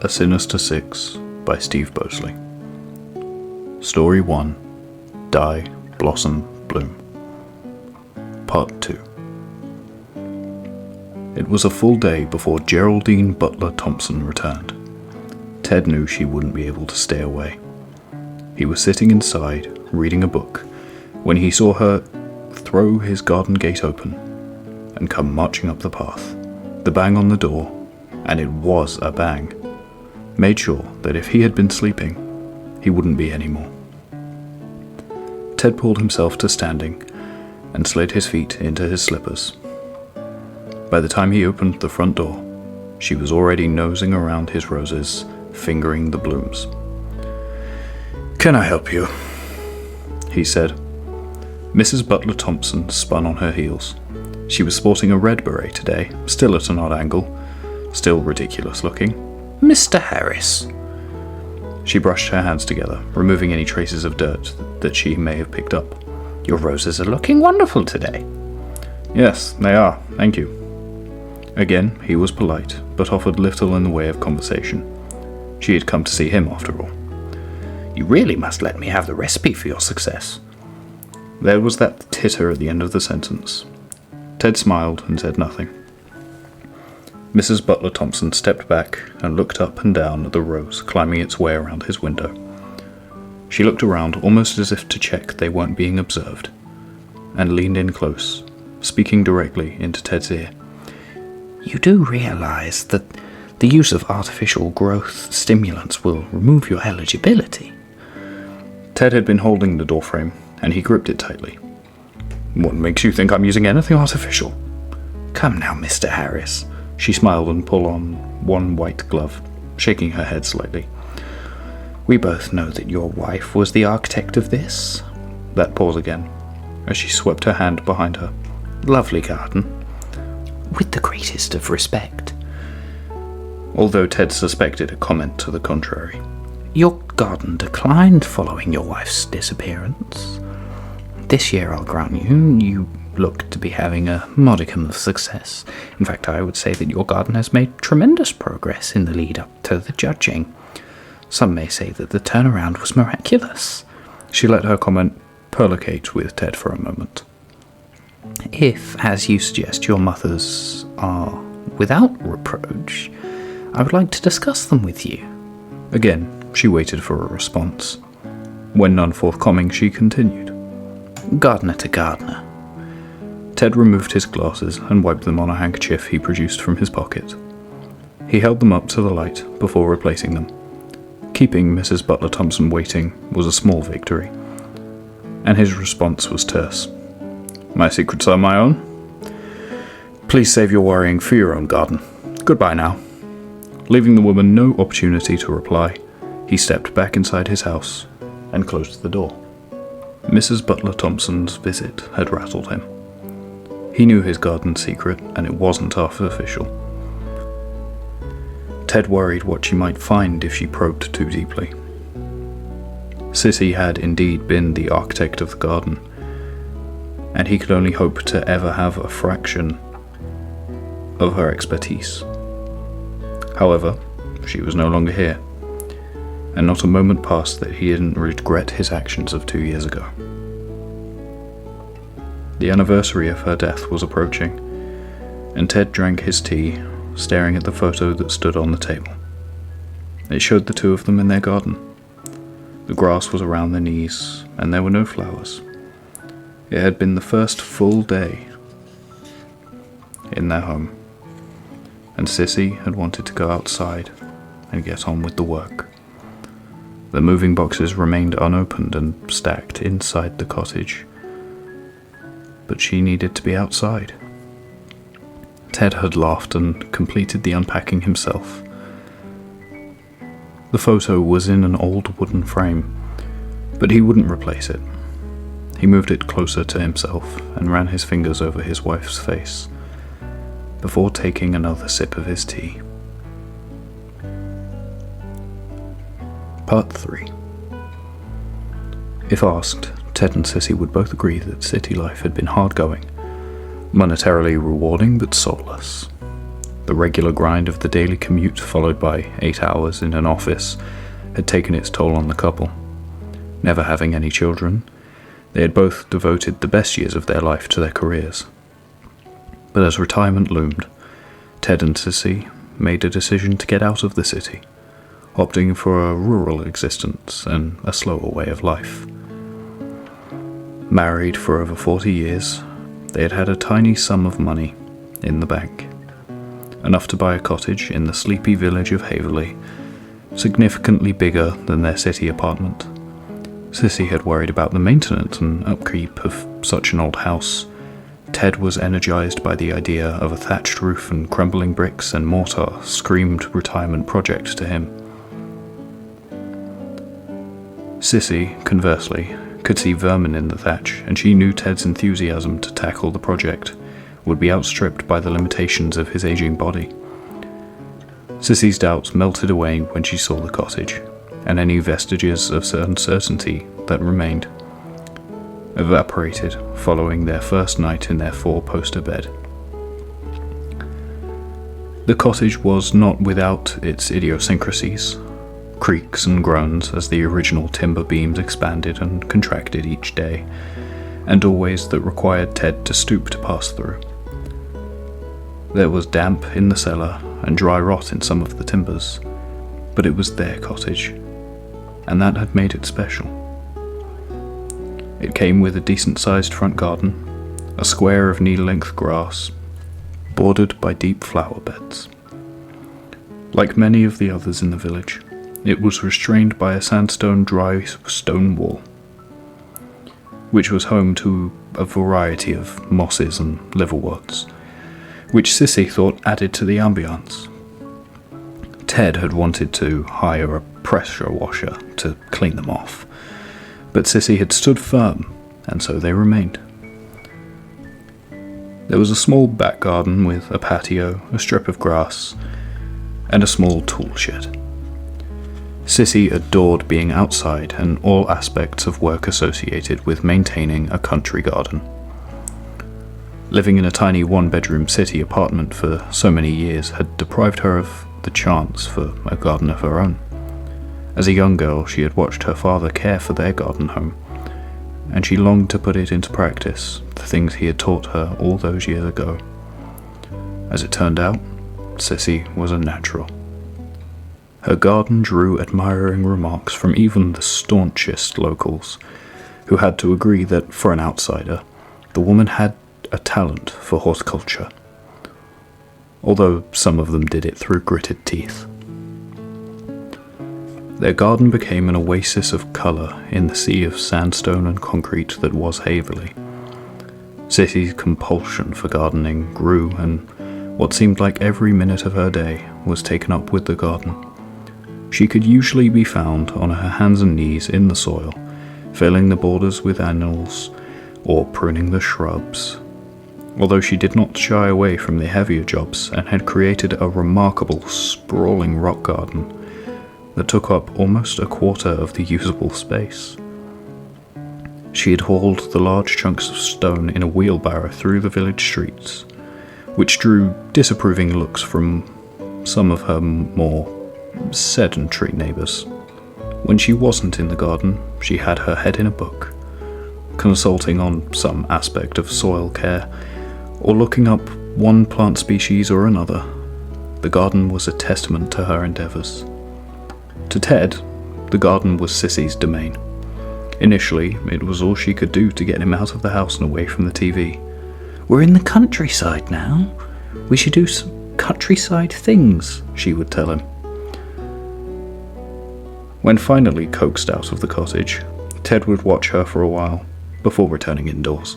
A Sinister Six by Steve Boseley. Story 1. Die, Blossom, Bloom. Part 2. It was a full day before Geraldine Butler Thompson returned. Ted knew she wouldn't be able to stay away. He was sitting inside, reading a book, when he saw her throw his garden gate open and come marching up the path. The bang on the door, and it was a bang, made sure that if he had been sleeping, he wouldn't be anymore. Ted pulled himself to standing and slid his feet into his slippers. By the time he opened the front door, she was already nosing around his roses, fingering the blooms. "Can I help you?" he said. Mrs. Butler Thompson spun on her heels. She was sporting a red beret today, still at an odd angle, still ridiculous looking. "Mr. Harris." She brushed her hands together, removing any traces of dirt that she may have picked up. "Your roses are looking wonderful today." "Yes, they are, thank you." Again, he was polite, but offered little in the way of conversation. She had come to see him, after all. "You really must let me have the recipe for your success." There was that titter at the end of the sentence. Ted smiled and said nothing. Mrs. Butler Thompson stepped back and looked up and down at the rose climbing its way around his window. She looked around almost as if to check they weren't being observed, and leaned in close, speaking directly into Ted's ear. "You do realize that the use of artificial growth stimulants will remove your eligibility?" Ted had been holding the doorframe, and he gripped it tightly. "What makes you think I'm using anything artificial?" "Come now, Mr. Harris." She smiled and pulled on one white glove, shaking her head slightly. "We both know that your wife was the architect of this." That pause again, as she swept her hand behind her. "Lovely garden. With the greatest of respect." Although Ted suspected a comment to the contrary. "Your garden declined following your wife's disappearance. This year, I'll grant you look to be having a modicum of success. In fact, I would say that your garden has made tremendous progress in the lead up to the judging. Some may say that the turnaround was miraculous." She let her comment perlocate with Ted for a moment. "If, as you suggest, your mothers are without reproach, I would like to discuss them with you." Again, she waited for a response. When none forthcoming, she continued. "Gardener to gardener." Ted removed his glasses and wiped them on a handkerchief he produced from his pocket. He held them up to the light before replacing them. Keeping Mrs. Butler Thompson waiting was a small victory, and his response was terse. "My secrets are my own. Please save your worrying for your own garden. Goodbye now." Leaving the woman no opportunity to reply, he stepped back inside his house and closed the door. Mrs. Butler Thompson's visit had rattled him. He knew his garden secret, and it wasn't artificial. Ted worried what she might find if she probed too deeply. Sissy had indeed been the architect of the garden, and he could only hope to ever have a fraction of her expertise. However, she was no longer here, and not a moment passed that he didn't regret his actions of 2 years ago. The anniversary of her death was approaching, and Ted drank his tea, staring at the photo that stood on the table. It showed the two of them in their garden. The grass was around their knees, and there were no flowers. It had been the first full day in their home, and Sissy had wanted to go outside and get on with the work. The moving boxes remained unopened and stacked inside the cottage, but she needed to be outside. Ted had laughed and completed the unpacking himself. The photo was in an old wooden frame, but he wouldn't replace it. He moved it closer to himself and ran his fingers over his wife's face before taking another sip of his tea. Part 3. If asked, Ted and Sissy would both agree that city life had been hard-going, monetarily rewarding but soulless. The regular grind of the daily commute, followed by 8 hours in an office, had taken its toll on the couple. Never having any children, they had both devoted the best years of their life to their careers. But as retirement loomed, Ted and Sissy made a decision to get out of the city, opting for a rural existence and a slower way of life. Married for over 40 years, they had had a tiny sum of money in the bank, enough to buy a cottage in the sleepy village of Haverley, significantly bigger than their city apartment. Sissy had worried about the maintenance and upkeep of such an old house. Ted was energized by the idea of a thatched roof and crumbling bricks and mortar screamed retirement project to him. Sissy, conversely, could see vermin in the thatch, and she knew Ted's enthusiasm to tackle the project would be outstripped by the limitations of his aging body. Sissy's doubts melted away when she saw the cottage, and any vestiges of uncertainty that remained evaporated following their first night in their 4-poster bed. The cottage was not without its idiosyncrasies, creaks and groans as the original timber beams expanded and contracted each day, and doorways that required Ted to stoop to pass through. There was damp in the cellar and dry rot in some of the timbers, but it was their cottage, and that had made it special. It came with a decent-sized front garden, a square of knee-length grass, bordered by deep flower beds. Like many of the others in the village, it was restrained by a sandstone dry stone wall, which was home to a variety of mosses and liverworts, which Sissy thought added to the ambience. Ted had wanted to hire a pressure washer to clean them off, but Sissy had stood firm, and so they remained. There was a small back garden with a patio, a strip of grass, and a small tool shed. Sissy adored being outside and all aspects of work associated with maintaining a country garden. Living in a tiny 1-bedroom city apartment for so many years had deprived her of the chance for a garden of her own. As a young girl, she had watched her father care for their garden home, and she longed to put it into practice, the things he had taught her all those years ago. As it turned out, Sissy was a natural. Her garden drew admiring remarks from even the staunchest locals, who had to agree that, for an outsider, the woman had a talent for horticulture, although some of them did it through gritted teeth. Their garden became an oasis of colour in the sea of sandstone and concrete that was Haverley. Sissy's compulsion for gardening grew, and what seemed like every minute of her day was taken up with the garden. She could usually be found on her hands and knees in the soil, filling the borders with annuals or pruning the shrubs. Although she did not shy away from the heavier jobs and had created a remarkable sprawling rock garden that took up almost a quarter of the usable space. She had hauled the large chunks of stone in a wheelbarrow through the village streets, which drew disapproving looks from some of her more sedentary neighbours. When she wasn't in the garden, she had her head in a book, consulting on some aspect of soil care, or looking up one plant species or another. The garden was a testament to her endeavours. To Ted, the garden was Sissy's domain. Initially, it was all she could do to get him out of the house and away from the TV. "We're in the countryside now. We should do some countryside things," she would tell him. When finally coaxed out of the cottage, Ted would watch her for a while, before returning indoors.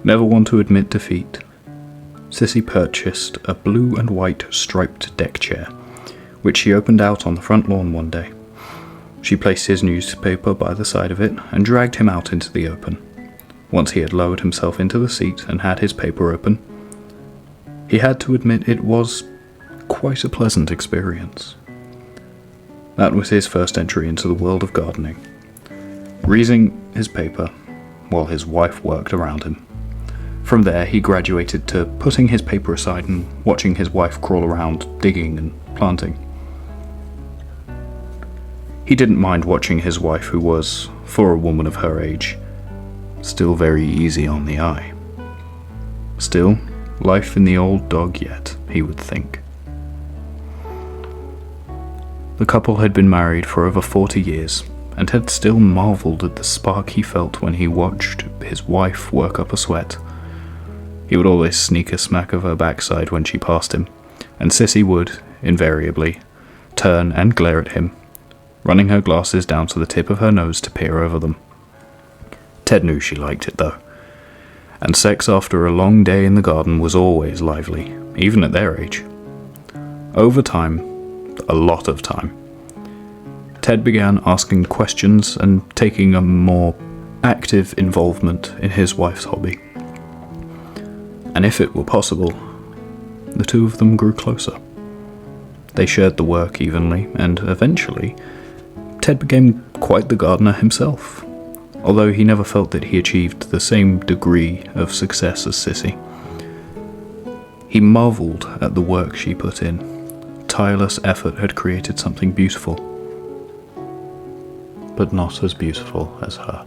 Never one to admit defeat, Sissy purchased a blue and white striped deck chair, which she opened out on the front lawn one day. She placed his newspaper by the side of it and dragged him out into the open. Once he had lowered himself into the seat and had his paper open, he had to admit it was quite a pleasant experience. That was his first entry into the world of gardening, reading his paper while his wife worked around him. From there, he graduated to putting his paper aside and watching his wife crawl around, digging and planting. He didn't mind watching his wife, who was, for a woman of her age, still very easy on the eye. Still, life in the old dog yet, he would think. The couple had been married for over 40 years, and had still marvelled at the spark he felt when he watched his wife work up a sweat. He would always sneak a smack of her backside when she passed him, and Sissy would, invariably, turn and glare at him, running her glasses down to the tip of her nose to peer over them. Ted knew she liked it, though, and sex after a long day in the garden was always lively, even at their age. Over time, a lot of time, Ted began asking questions and taking a more active involvement in his wife's hobby. And if it were possible, the two of them grew closer. They shared the work evenly, and eventually, Ted became quite the gardener himself, although he never felt that he achieved the same degree of success as Sissy. He marvelled at the work she put in. Tireless effort had created something beautiful, but not as beautiful as her.